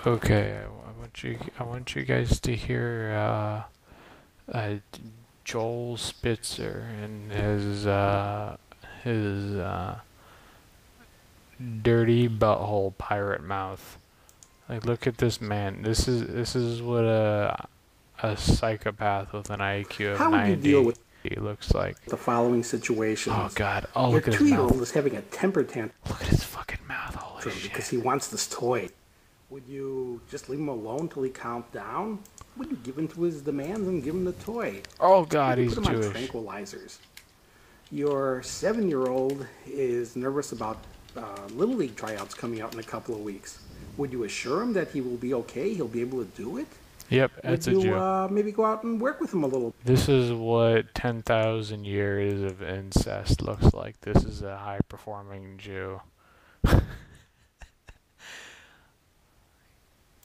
Okay, I want you guys to hear Joel Spitzer and his dirty butthole pirate mouth. Like, look at this man. This is what a psychopath with an IQ of How would you deal 90 with looks like. the following Oh situations? God! Oh, Your look at his 2-year-old mouth. is having a temper tantrum Look at his fucking mouth. Holy because shit! he wants this toy. Would you just leave him alone till he calmed down? Would you give in to his demands and give him the toy? Oh God, Would you he's put him on Jewish. tranquilizers? Your 7-year-old is nervous about Little League tryouts coming out in a couple of weeks. Would you assure him that he will be okay? He'll be able to do it? Yep, that's a Would you Jew. maybe go out and work with him a little? This is what 10,000 years of incest looks like. This is a high-performing Jew.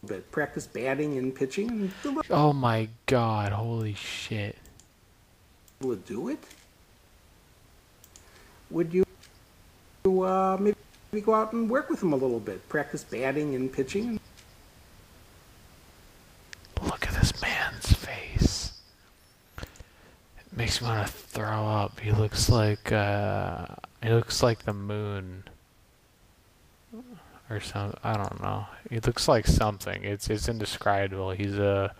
Bit? Practice batting and pitching and be Oh my God! Holy shit! able to do it? Would you maybe go out and work with him a little bit? Practice batting and pitching? Look at this man's face. It makes me want to throw up. He looks like the moon or something. I don't know. He looks like something. It's indescribable. He's a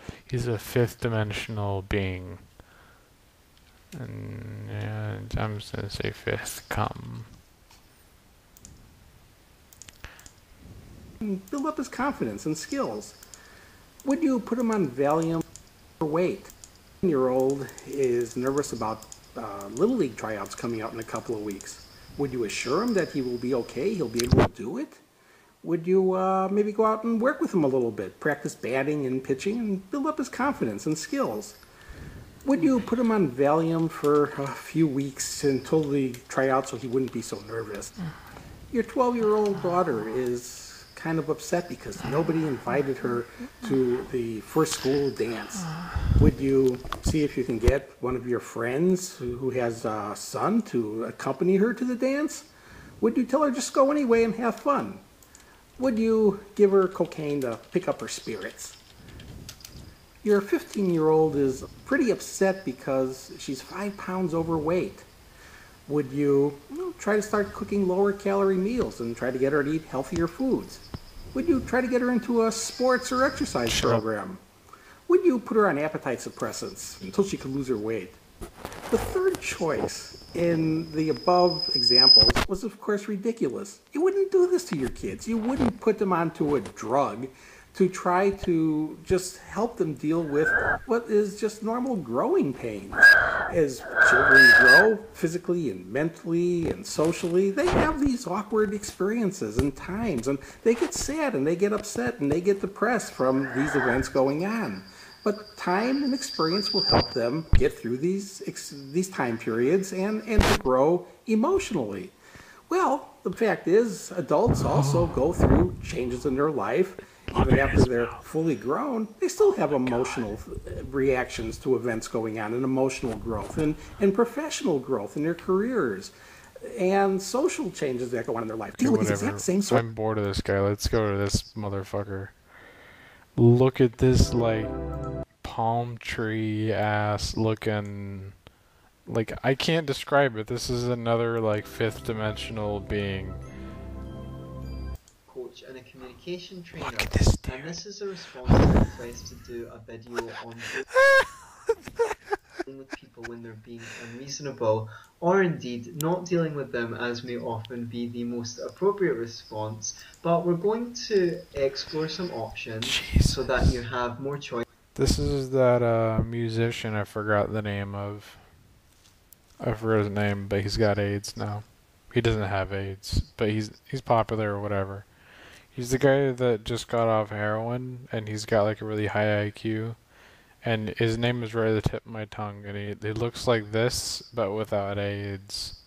fifth dimensional being. And yeah, I'm just gonna say fifth come. Build up his confidence and skills. Would you put him on Valium for weight? 7-year-old is nervous about Little League tryouts coming out in a couple of weeks. Would you assure him that he will be okay? He'll be able to do it? Would you maybe go out and work with him a little bit? Practice batting and pitching and build up his confidence and skills. Would you put him on Valium for a few weeks until the tryout so he wouldn't be so nervous? Your 12-year-old daughter is kind of upset because nobody invited her to the first school dance. Would you see if you can get one of your friends who has a son to accompany her to the dance? Would you tell her just go anyway and have fun? Would you give her cocaine to pick up her spirits? Your 15-year-old is pretty upset because she's 5 pounds overweight. Would you try to start cooking lower calorie meals and try to get her to eat healthier foods? Would you try to get her into a sports or exercise program? Would you put her on appetite suppressants until she could lose her weight? The third choice in the above examples was, of course, ridiculous. You wouldn't do this to your kids. You wouldn't put them onto a drug to try to just help them deal with what is just normal growing pains. As children grow physically and mentally and socially, they have these awkward experiences and times, and they get sad and they get upset and they get depressed from these events going on. But time and experience will help them get through these time periods and to grow emotionally. Well, the fact is, adults also go through changes in their life. Even after they're fully grown, they still have emotional reactions to events going on, and emotional growth, and professional growth in their careers, and social changes that go on in their life. Deal with these exact same sort. I'm bored of this guy. Let's go to this motherfucker. Look at this, like, palm tree ass looking. Like, I can't describe it. This is another, like, fifth dimensional being. Coach and a communication trainer. Look at this dude. And this is a response to a request to do a video on dealing with people when they're being unreasonable, or indeed not dealing with them, as may often be the most appropriate response. But we're going to explore some options so that you have more choice. This is that musician I forgot the name of. I forgot his name, but he's got AIDS now. He doesn't have AIDS, but he's popular or whatever. He's the guy that just got off heroin, and he's got like a really high IQ. And his name is right at the tip of my tongue, and he looks like this, but without AIDS.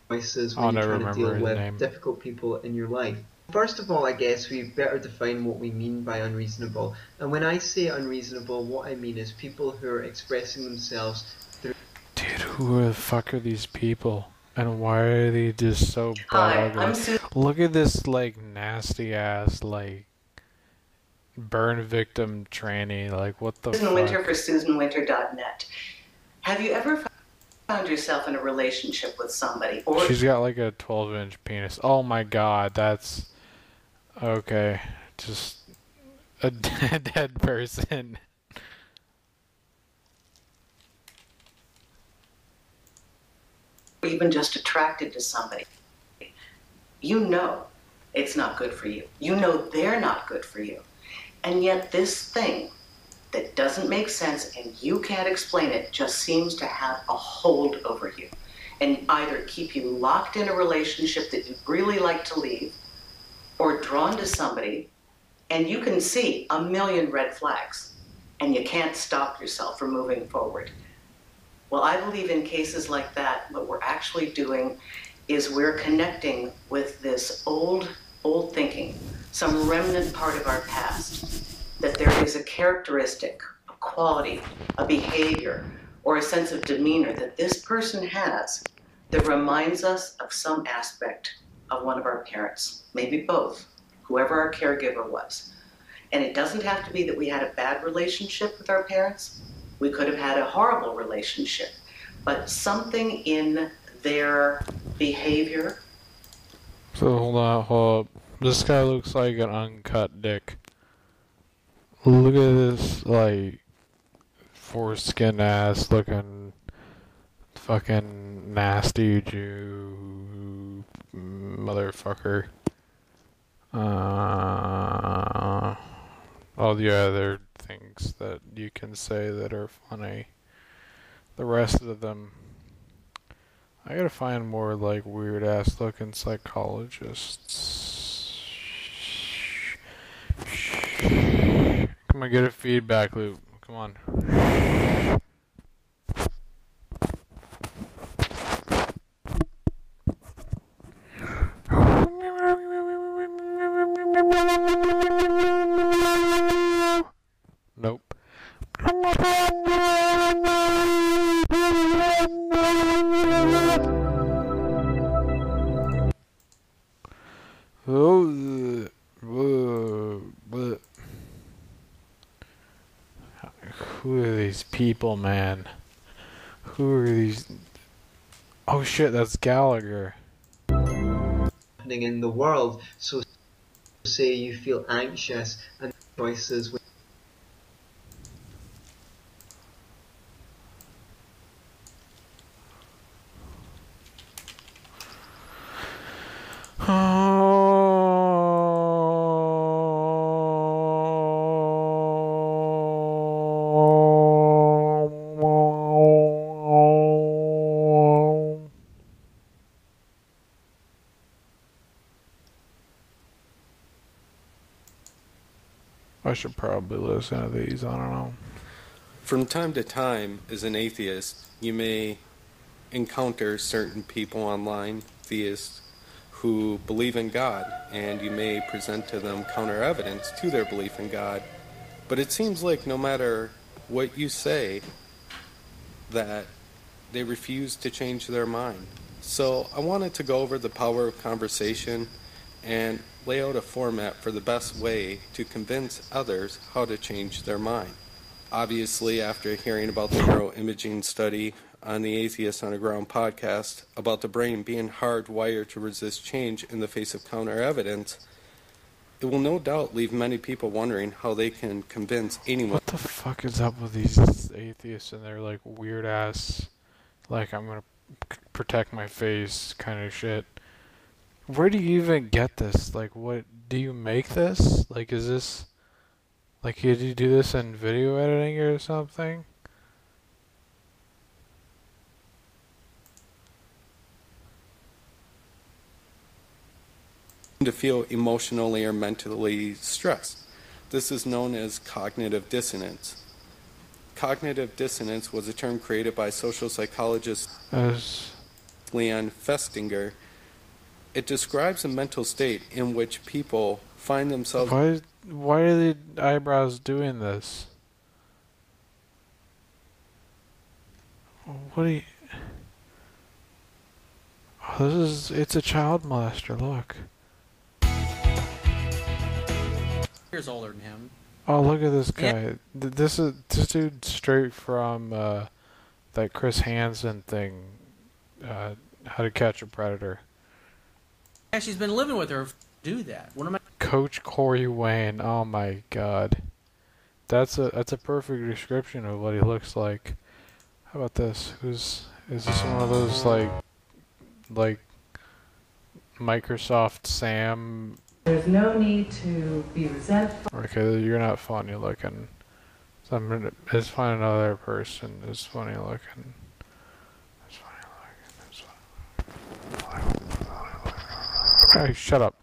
Choices I'll when you're never trying to deal remember his with name. difficult people in your life. First of all, I guess we better define what we mean by unreasonable. And when I say unreasonable, what I mean is people who are expressing themselves through... Dude, who the fuck are these people? And why are they just so butt Hi, ugly? I'm Susan Look at this like nasty ass like burn victim tranny. Like what the Winter for fuck? SusanWinter.net. Have you ever found yourself in a relationship with somebody, or She's got like a 12-inch penis. Oh my god, that's okay. Just a dead person. even just attracted to somebody? You know it's not good for you. You know they're not good for you. And yet this thing that doesn't make sense and you can't explain it just seems to have a hold over you and either keep you locked in a relationship that you'd really like to leave or drawn to somebody and you can see a million red flags and you can't stop yourself from moving forward. Well, I believe in cases like that, what we're actually doing is we're connecting with this old thinking, some remnant part of our past, that there is a characteristic, a quality, a behavior, or a sense of demeanor that this person has that reminds us of some aspect of one of our parents, maybe both, whoever our caregiver was. And it doesn't have to be that we had a bad relationship with our parents. We could have had a horrible relationship, but something in their behavior. So hold up. This guy looks like an uncut dick. Look at this like foreskin ass looking fucking nasty Jew motherfucker. All the other things that you can say that are funny. The rest of them, I gotta find more like weird ass looking psychologists. Come on, get a feedback loop. Come on. Nope. Oh, who are these people, man? Who are these? Oh shit, that's Gallagher. Happening in the world. So say you feel anxious and choices. I should probably listen to these. I don't know. From time to time, as an atheist, you may encounter certain people online, theists, who believe in God, and you may present to them counter evidence to their belief in God. But it seems like no matter what you say, that they refuse to change their mind. So I wanted to go over the power of conversation and lay out a format for the best way to convince others how to change their mind. Obviously, after hearing about the neuroimaging study on the Atheist Underground podcast about the brain being hardwired to resist change in the face of counter evidence, it will no doubt leave many people wondering how they can convince anyone. What the fuck is up with these atheists and their like weird ass, like I'm gonna protect my face kind of shit? Where do you even get this? Like, what do you make this? Like, is this like did you do this in video editing or something? To feel emotionally or mentally stressed. This is known as cognitive dissonance. Cognitive dissonance was a term created by social psychologist Leon Festinger. It describes a mental state in which people find themselves. Why are the eyebrows doing this? What are you? Oh, it's a child molester, look. Years older than him. Oh, look at this guy. This dude straight from that Chris Hansen thing, How to Catch a Predator. Yeah, she's been living with her. Do that. What am I? Coach Corey Wayne. Oh my God, that's a perfect description of what he looks like. How about this? Is this one of those like Microsoft Sam? There's no need to be resentful. Okay, you're not funny looking. So I'm gonna just find another person who's funny looking. It's funny looking. Hey, shut up.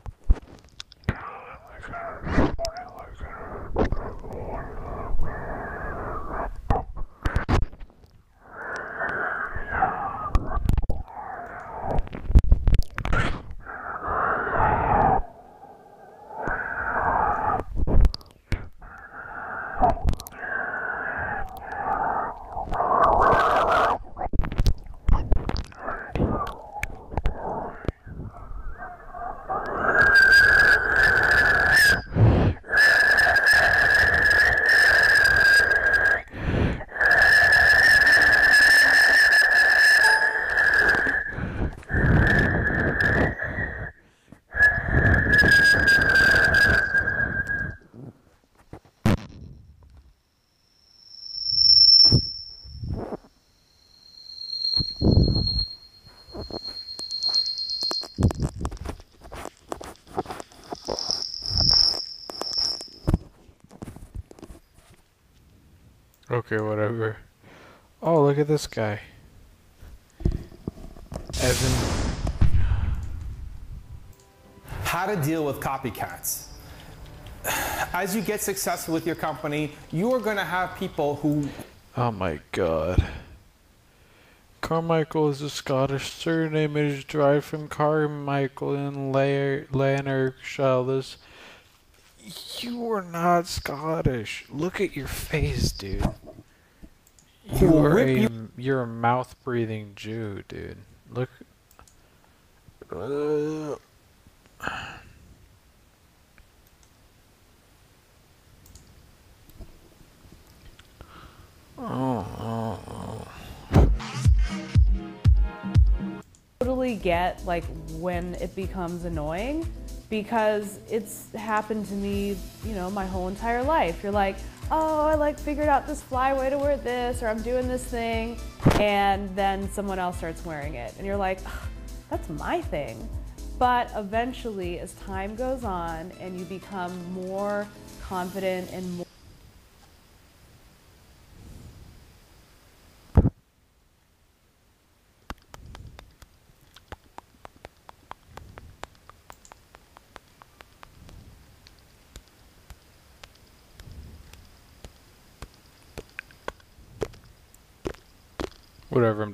Okay, whatever. Oh, look at this guy. Evan. How to deal with copycats. As you get successful with your company, you are going to have people who... Oh my God. Carmichael is a Scottish surname. It is derived from Carmichael in Lanarkshire. You are not Scottish. Look at your face, dude. You're a mouth-breathing Jew, dude. Look. Totally get like when it becomes annoying, because it's happened to me, you know, my whole entire life. You're like, oh, I like figured out this fly way to wear this, or I'm doing this thing, and then someone else starts wearing it, and you're like, that's my thing. But eventually, as time goes on and you become more confident and more Whatever, I'm done.